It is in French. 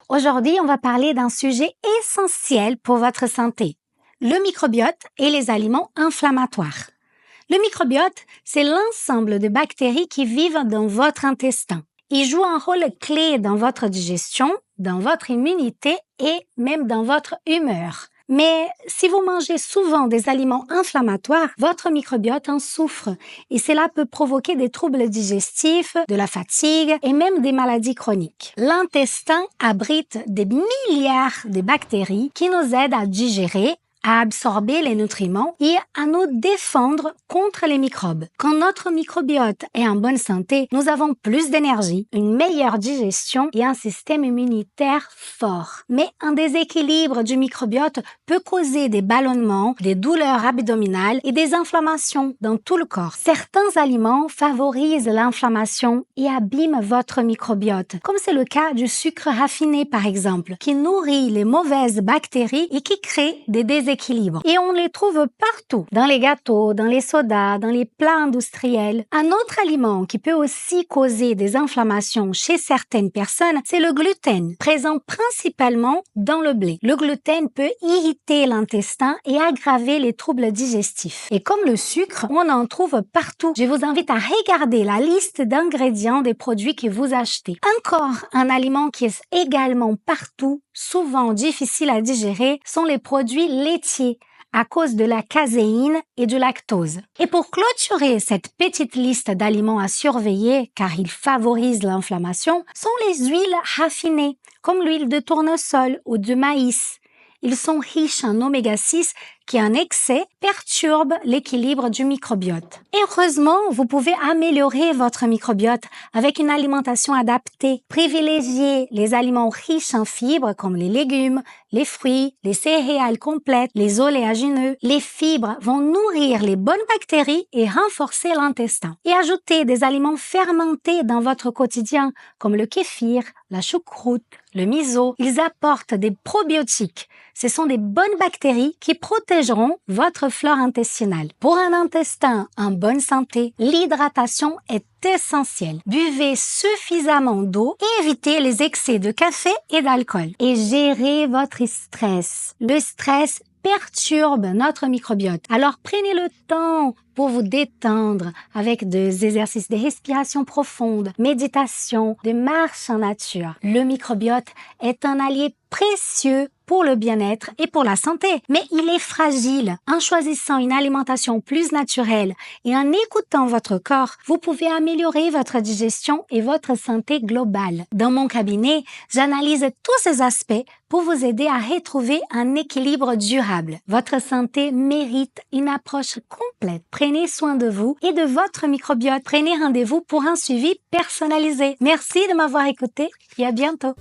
Aujourd'hui, on va parler d'un sujet essentiel pour votre santé, le microbiote et les aliments inflammatoires. Le microbiote, c'est l'ensemble de bactéries qui vivent dans votre intestin. Ils jouent un rôle clé dans votre digestion, dans votre immunité et même dans votre humeur. Mais si vous mangez souvent des aliments inflammatoires, votre microbiote en souffre et cela peut provoquer des troubles digestifs, de la fatigue et même des maladies chroniques. L'intestin abrite des milliards de bactéries qui nous aident à digérer, à absorber les nutriments et à nous défendre contre les microbes. Quand notre microbiote est en bonne santé, nous avons plus d'énergie, une meilleure digestion et un système immunitaire fort. Mais un déséquilibre du microbiote peut causer des ballonnements, des douleurs abdominales et des inflammations dans tout le corps. Certains aliments favorisent l'inflammation et abîment votre microbiote, comme c'est le cas du sucre raffiné par exemple, qui nourrit les mauvaises bactéries et qui crée des déséquilibres. Et on les trouve partout, dans les gâteaux, dans les sodas, dans les plats industriels. Un autre aliment qui peut aussi causer des inflammations chez certaines personnes, c'est le gluten, présent principalement dans le blé. Le gluten peut irriter l'intestin et aggraver les troubles digestifs. Et comme le sucre, on en trouve partout. Je vous invite à regarder la liste d'ingrédients des produits que vous achetez. Encore un aliment qui est également partout, souvent difficile à digérer, sont les produits laitiers à cause de la caséine et du lactose. Et pour clôturer cette petite liste d'aliments à surveiller, car ils favorisent l'inflammation, sont les huiles raffinées, comme l'huile de tournesol ou de maïs. Ils sont riches en oméga 6 qui en excès perturbent l'équilibre du microbiote. Et heureusement, vous pouvez améliorer votre microbiote avec une alimentation adaptée. Privilégiez les aliments riches en fibres comme les légumes, les fruits, les céréales complètes, les oléagineux. Les fibres vont nourrir les bonnes bactéries et renforcer l'intestin. Et ajoutez des aliments fermentés dans votre quotidien comme le kéfir, la choucroute, le miso. Ils apportent des probiotiques. Ce sont des bonnes bactéries qui protégeront votre flore intestinale. Pour un intestin en bonne santé, l'hydratation est essentielle. Buvez suffisamment d'eau et évitez les excès de café et d'alcool. Et gérez votre stress. Le stress perturbe notre microbiote. Alors prenez le temps pour vous détendre avec des exercices de respiration profonde, méditation, de marche en nature. Le microbiote est un allié précieux pour le bien-être et pour la santé. Mais il est fragile. En choisissant une alimentation plus naturelle et en écoutant votre corps, vous pouvez améliorer votre digestion et votre santé globale. Dans mon cabinet, j'analyse tous ces aspects pour vous aider à retrouver un équilibre durable. Votre santé mérite une approche complète. Prenez soin de vous et de votre microbiote. Prenez rendez-vous pour un suivi personnalisé. Merci de m'avoir écouté et à bientôt.